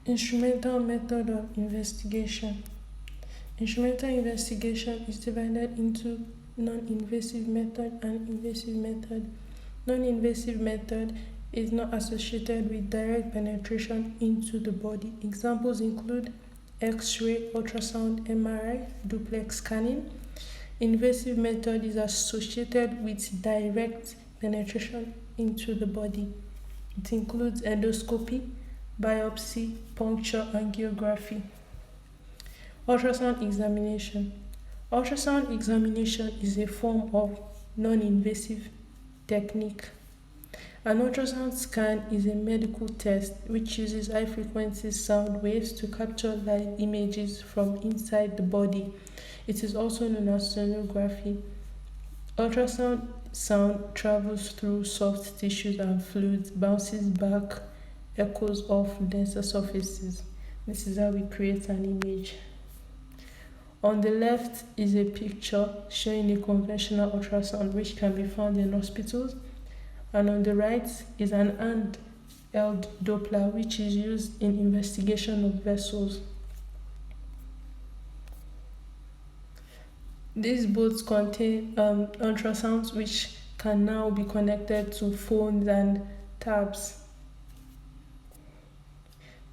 Instrumental method of investigation. Instrumental investigation is divided into non-invasive method and invasive method. Non-invasive method is not associated with direct penetration into the body. Examples include X-ray, ultrasound, MRI, duplex scanning. Invasive method is associated with direct penetration into the body. It includes endoscopy, biopsy, puncture, angiography. Ultrasound examination. Ultrasound examination is a form of non-invasive technique. An ultrasound scan is a medical test which uses high-frequency sound waves to capture live images from inside the body. It is also known as sonography. Ultrasound sound travels through soft tissues and fluids, bounces back, echoes off denser surfaces. This is how we create an image. On the left is a picture showing a conventional ultrasound which can be found in hospitals, and on the right is an handheld Doppler which is used in investigation of vessels. These both contain ultrasounds which can now be connected to phones and tabs.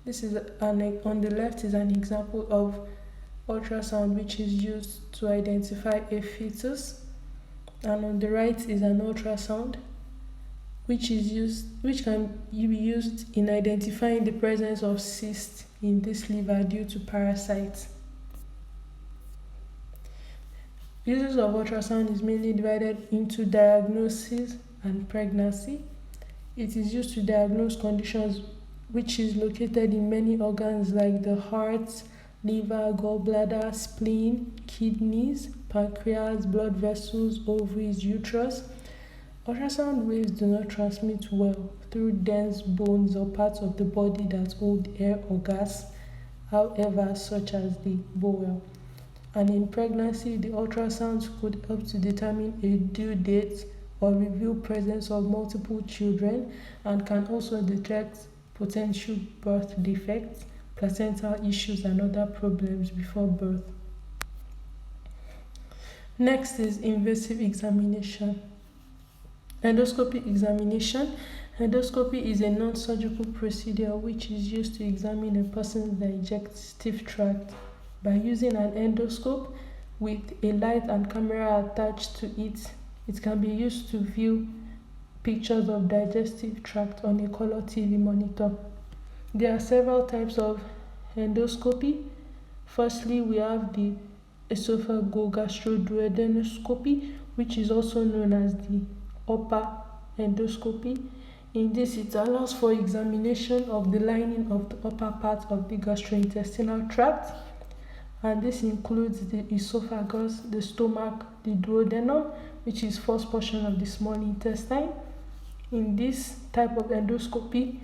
This is on the left is an example of ultrasound which is used to identify a fetus, and on the right is an ultrasound which can be used in identifying the presence of cysts in this liver due to parasites. Uses of ultrasound is mainly divided into diagnosis and pregnancy. It is used to diagnose conditions which is located in many organs like the heart, liver, gallbladder, spleen, kidneys, pancreas, blood vessels, ovaries, uterus. Ultrasound waves do not transmit well through dense bones or parts of the body that hold air or gas, however, such as the bowel. And in pregnancy, the ultrasounds could help to determine a due date or reveal presence of multiple children, and can also detect potential birth defects, placental issues, and other problems before birth. Next is invasive examination. Endoscopy examination. Endoscopy is a non-surgical procedure which is used to examine a person's digestive tract. By using an endoscope with a light and camera attached to it, it can be used to view pictures of digestive tract on a color TV monitor. There are several types of endoscopy. Firstly, we have the esophagogastroduodenoscopy, which is also known as the upper endoscopy. In this, it allows for examination of the lining of the upper part of the gastrointestinal tract, and this includes the esophagus, the stomach, the duodenum, which is first portion of the small intestine. In this type of endoscopy,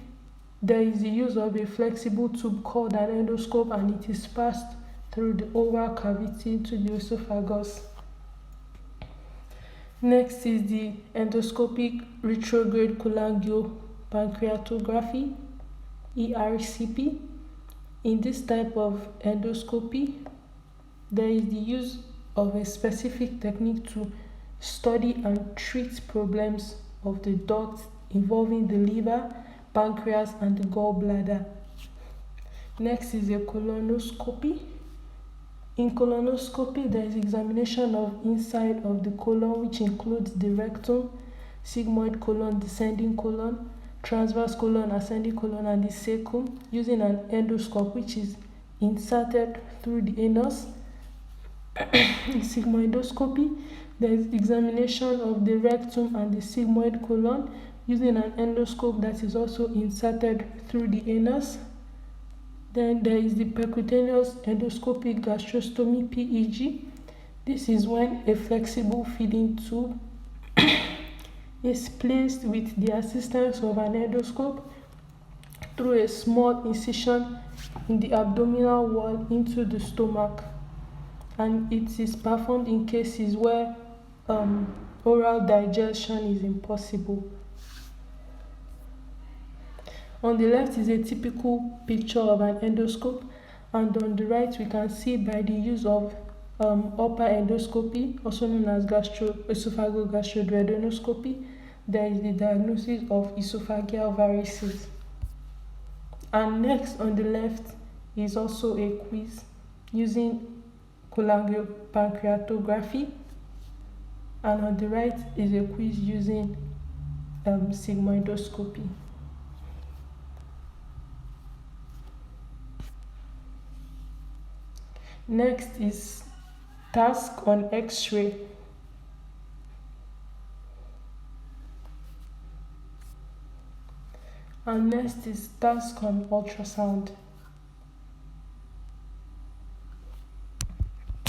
there is the use of a flexible tube called an endoscope, and it is passed through the oral cavity to the esophagus. Next is the endoscopic retrograde cholangiopancreatography, ERCP. In this type of endoscopy, there is the use of a specific technique to study and treat problems of the duct involving the liver, pancreas, and the gallbladder. Next is a colonoscopy. In colonoscopy, there is examination of inside of the colon, which includes the rectum, sigmoid colon, descending colon, transverse colon, ascending colon, and the cecum, using an endoscope which is inserted through the anus. In sigmoidoscopy, there is examination of the rectum and the sigmoid colon using an endoscope that is also inserted through the anus. Then there is the percutaneous endoscopic gastrostomy, PEG. This is when a flexible feeding tube is placed with the assistance of an endoscope through a small incision in the abdominal wall into the stomach, and it is performed in cases where oral digestion is impossible. On the left is a typical picture of an endoscope, and on the right we can see by the use of upper endoscopy, also known as esophageal gastroduodenoscopy, there is the diagnosis of esophageal varices. And next on the left is also a quiz using cholangiopancreatography, and on the right is a quiz using sigmoidoscopy. Next is task on X-ray. And next is task on ultrasound.